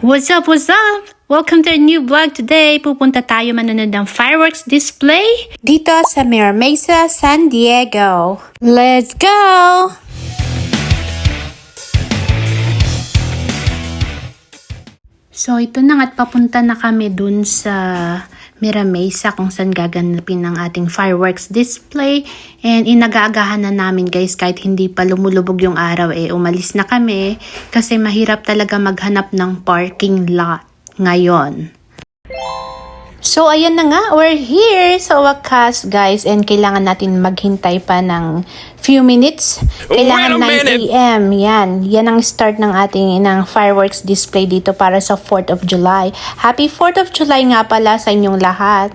What's up? What's up? Welcome to our new vlog today. Pupunta tayo manonood ng fireworks display dito sa Mira Mesa, San Diego. Let's go! So ito na nga't papunta na kami dun sa Mira Mesa kung saan gaganapin ang ating fireworks display. And inagaagahan na namin guys kahit hindi pa lumulubog yung araw umalis na kami kasi mahirap talaga maghanap ng parking lot ngayon. So ayan na nga, we're here sa wakas guys and kailangan natin maghintay pa ng few minutes. Kailangan 9 AM, yan ang start ng ating fireworks display dito para sa 4th of July. Happy 4th of July nga pala sa inyong lahat.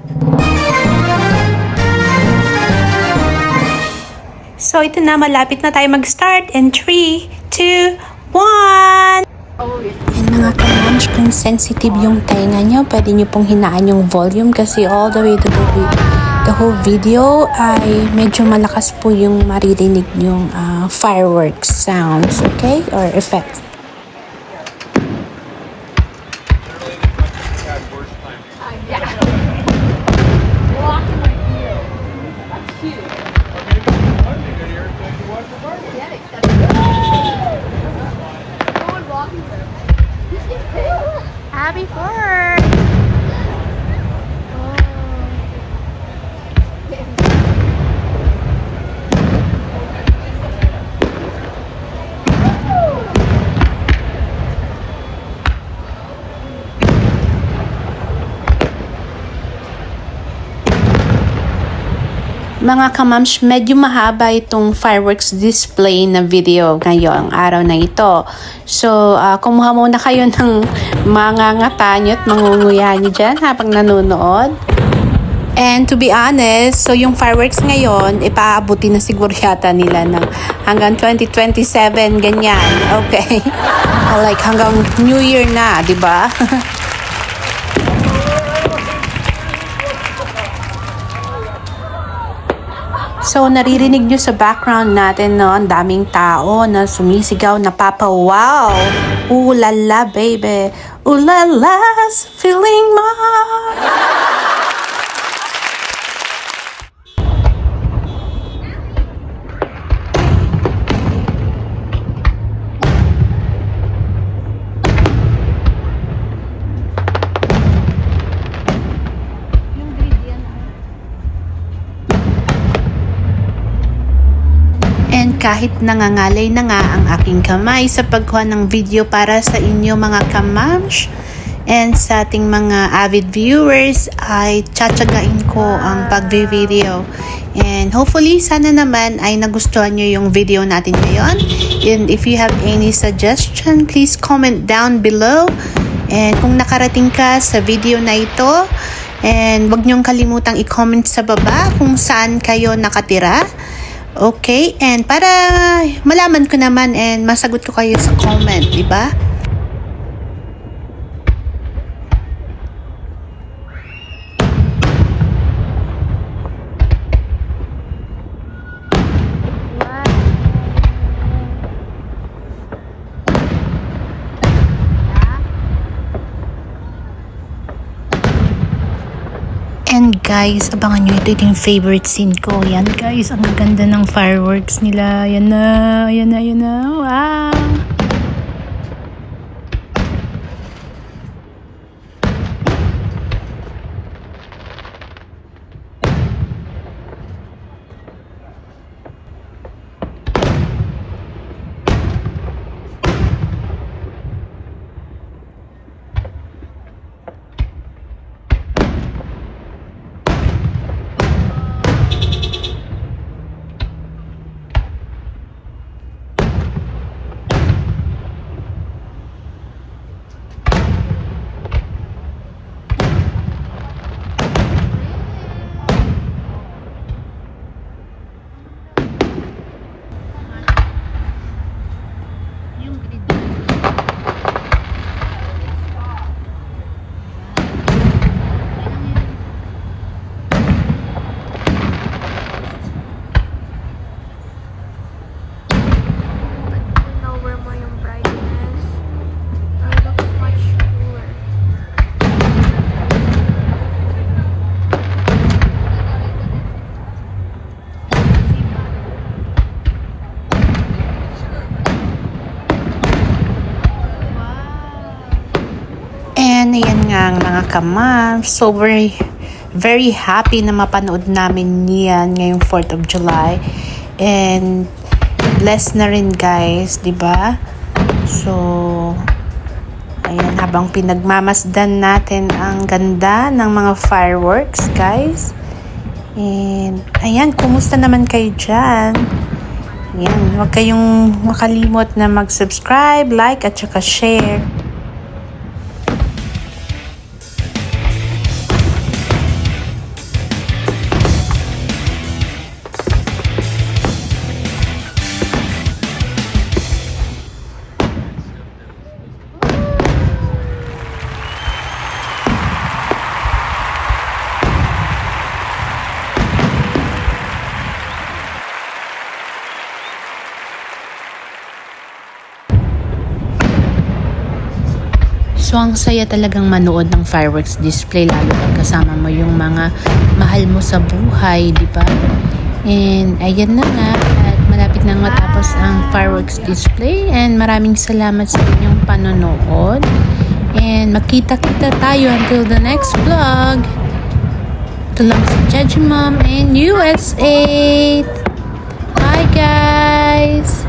So ito na, malapit na tayo mag-start in 3, 2, 1! And mga ka-lunch, kung sensitive yung tenga nyo, pwede nyo pong hinaan yung volume kasi all the way to the whole video ay medyo malakas po yung maririnig yung fireworks sounds, okay? Or effects. Happy 4th! Mga kamams, medyo mahaba itong fireworks display na video ngayong araw na ito. So, kumuha muna kayo ng mga ngata nyo at mangunguya nyo dyan habang nanonood. And to be honest, so yung fireworks ngayon, ipaabuti na siguro yata nila ng hanggang 2027, ganyan. Okay? Like hanggang New Year na, di ba? So, naririnig nyo sa background natin, no? Ang daming tao na sumisigaw, napapawaw. Ooh la la, baby. Ooh la la, feeling mo. And kahit nangangalay na nga ang aking kamay sa pagkuha ng video para sa inyo mga kamams and sa ating mga avid viewers ay tsatsagain ko ang pag-video. And hopefully sana naman ay nagustuhan nyo yung video natin ngayon. And if you have any suggestion, please comment down below. And kung nakarating ka sa video na ito, and wag nyong kalimutang i-comment sa baba kung saan kayo nakatira. Okay, and para malaman ko naman and masagot ko kayo sa comment, di ba? And guys, abangan nyo ito yung favorite scene ko. Yan guys, ang ganda ng fireworks nila. Yan na, yan na, yan na. Wow! Ayan nga ang mga kamam. So, very, very happy na mapanood namin yan ngayong 4th of July. And, blessed na rin guys, di ba? So, ayan, habang pinagmamasdan natin ang ganda ng mga fireworks, guys. And, ayan, kumusta naman kayo dyan? Ayan, huwag kayong makalimot na mag-subscribe, like, at saka share. So, ang saya talagang manood ng fireworks display, lalo pag kasama mo yung mga mahal mo sa buhay, di ba? And, ayan na nga, at malapit nang matapos ang fireworks display. And, maraming salamat sa inyong panonood. And, makita-kita tayo until the next vlog. Ito lang si Judge Mom in USA. Bye, guys!